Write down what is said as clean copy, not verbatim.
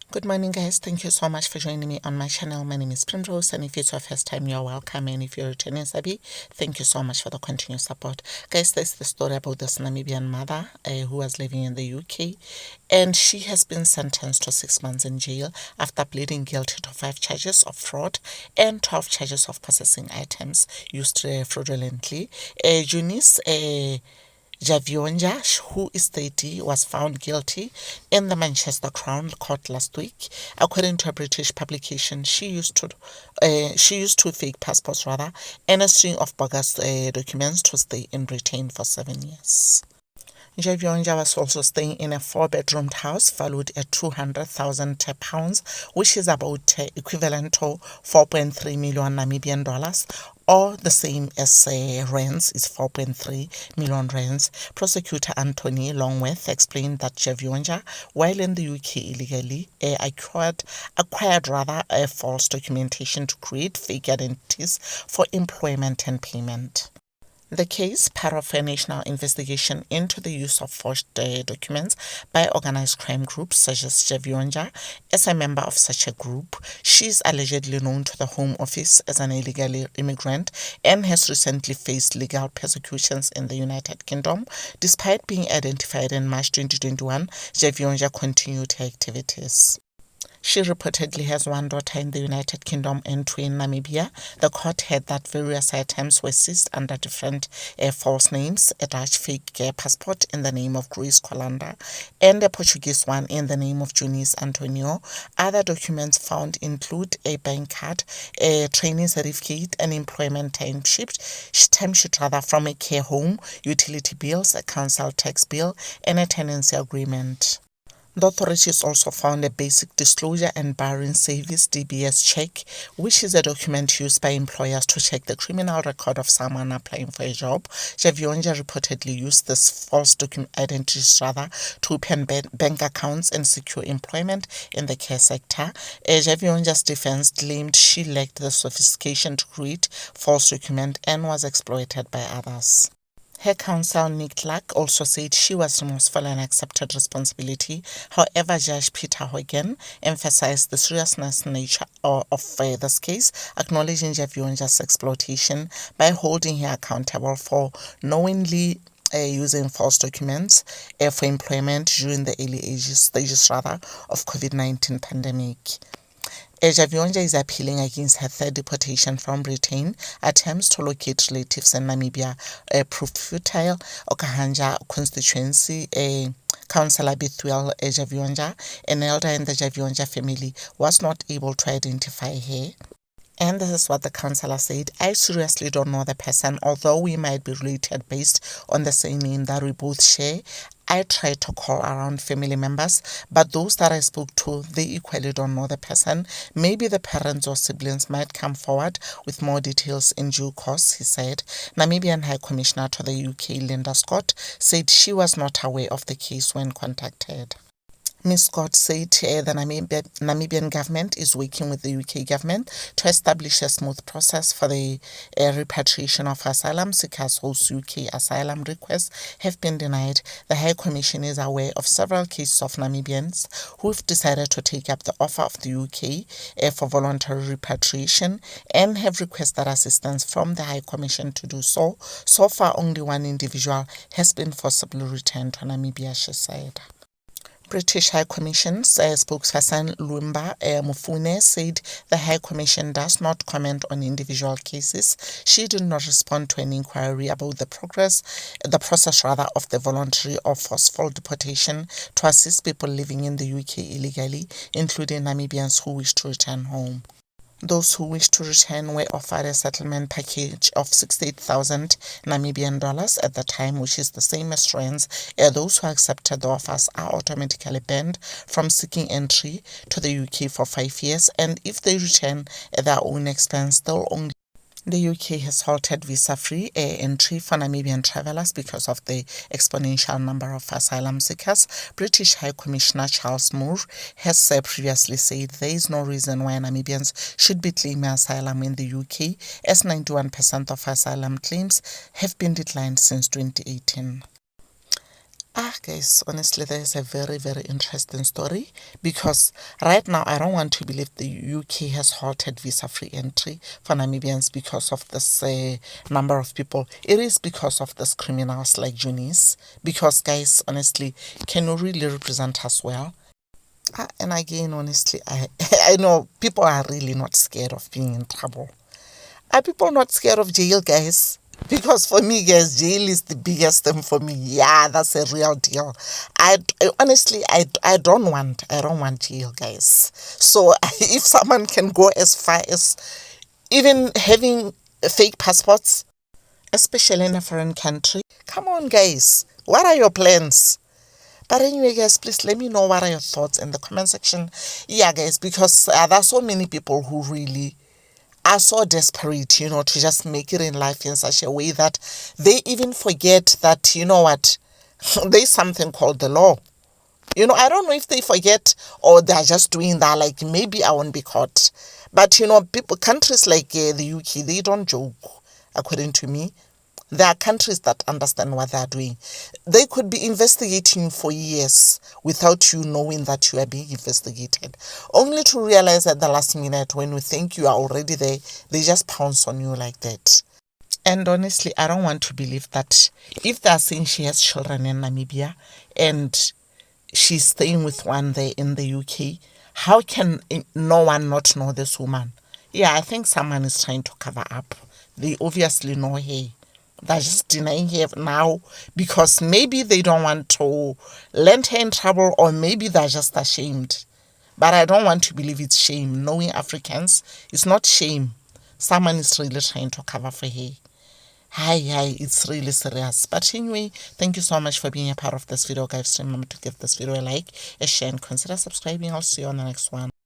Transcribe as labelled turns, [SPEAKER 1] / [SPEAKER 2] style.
[SPEAKER 1] Good morning, guys. Thank you so much for joining me on my channel. My name is Primrose, and if it's your first time, you're welcome. And if you're returning Sabi, thank you so much for the continued support. Guys, this is the story about this Namibian mother who was living in the UK, and she has been sentenced to 6 months in jail after pleading guilty to 5 charges of fraud and 12 charges of possessing items used fraudulently. Eunice Javionja, who is 30, was found guilty in the Manchester Crown Court last week. According to a British publication, she used two fake passports and a string of bogus documents to stay in Britain for 7 years. Javionja was also staying in a 4-bedroomed house valued at £200,000, which is about equivalent to 4.3 million Namibian dollars, or the same as rents is 4.3 million rands. Prosecutor Anthony Longworth explained that Javionja, while in the UK illegally, acquired false documentation to create fake identities for employment and payment. The case, part of a national investigation into the use of forged documents by organized crime groups, such as Javionja. As a member of such a group, she is allegedly known to the Home Office as an illegal immigrant and has recently faced legal persecutions in the United Kingdom. Despite being identified in March 2021, Javionja continued her activities. She reportedly has one daughter in the United Kingdom and 2 in Namibia. The court heard that various items were seized under different false names: a Dutch fake passport in the name of Grace Colanda and a Portuguese one in the name of Junice Antonio. Other documents found include a bank card, a training certificate, an employment timesheet from a care home, utility bills, a council tax bill, and a tenancy agreement. The authorities also found a basic disclosure and barring service (DBS) check, which is a document used by employers to check the criminal record of someone applying for a job. Javionja reportedly used this false identities to open bank accounts and secure employment in the care sector. Javionja's defense claimed she lacked the sophistication to create false documents and was exploited by others. Her counsel, Nick Clark, also said she was remorseful and accepted responsibility. However, Judge Peter Hogan emphasized the seriousness nature of this case, acknowledging Javionja's exploitation by holding her accountable for knowingly using false documents for employment during the early stages of COVID-19 pandemic. Javionja is appealing against her third deportation from Britain. Attempts to locate relatives in Namibia proved futile. Okahanja constituency, Councillor Bethuel Javionja, an elder in the Javionja family, was not able to identify her. And this is what the councillor said: "I seriously don't know the person, although we might be related based on the same name that we both share. I tried to call around family members, but those that I spoke to, they equally don't know the person. Maybe the parents or siblings might come forward with more details in due course," he said. Namibian High Commissioner to the UK, Linda Scott, said she was not aware of the case when contacted. Ms. Scott said the Namibian government is working with the UK government to establish a smooth process for the repatriation of asylum seekers whose UK asylum requests have been denied. The High Commission is aware of several cases of Namibians who've decided to take up the offer of the UK for voluntary repatriation and have requested assistance from the High Commission to do so. So far, only one individual has been forcibly returned to Namibia, she said. British High Commission spokesperson Lumba Mufune said the High Commission does not comment on individual cases. She did not respond to an inquiry about the process of the voluntary or forceful deportation to assist people living in the UK illegally, including Namibians who wish to return home. Those who wish to return were offered a settlement package of 68,000 Namibian dollars at the time, which is the same as rands. Those who accepted the offers are automatically banned from seeking entry to the UK for 5 years, and if they return at their own expense, they'll only. The UK has halted visa-free entry for Namibian travellers because of the exponential number of asylum seekers. British High Commissioner Charles Moore has previously said there is no reason why Namibians should be claiming asylum in the UK, as 91% of asylum claims have been declined since 2018. Guys, honestly, there's a very, very interesting story because right now I don't want to believe the UK has halted visa free entry for Namibians because of this number of people. It is because of these criminals like Junice. Because, guys, honestly, can you really represent us well? And again, honestly, I know people are really not scared of being in trouble. Are people not scared of jail, guys? Because for me, guys, jail is the biggest thing for me. Yeah, that's a real deal. Honestly, I don't want jail, guys. So if someone can go as far as even having fake passports, especially in a foreign country, come on, guys. What are your plans? But anyway, guys, please let me know what are your thoughts in the comment section. Yeah, guys, because there are so many people who really are so desperate, to just make it in life in such a way that they even forget that, you know what, there's something called the law. I don't know if they forget or they're just doing that, like maybe I won't be caught. But, countries like the UK, they don't joke, according to me. There are countries that understand what they are doing. They could be investigating for years without you knowing that you are being investigated. Only to realize at the last minute when you think you are already there, they just pounce on you like that. And honestly, I don't want to believe that if they are saying she has children in Namibia and she's staying with one there in the UK, how can no one not know this woman? Yeah, I think someone is trying to cover up. They obviously know her. They're just denying her now because maybe they don't want to land her in trouble or maybe they're just ashamed. But I don't want to believe it's shame. Knowing Africans, it's not shame. Someone is really trying to cover for her. Hi, it's really serious. But anyway, thank you so much for being a part of this video, guys. Remember to give this video a like, a share, and consider subscribing. I'll see you on the next one.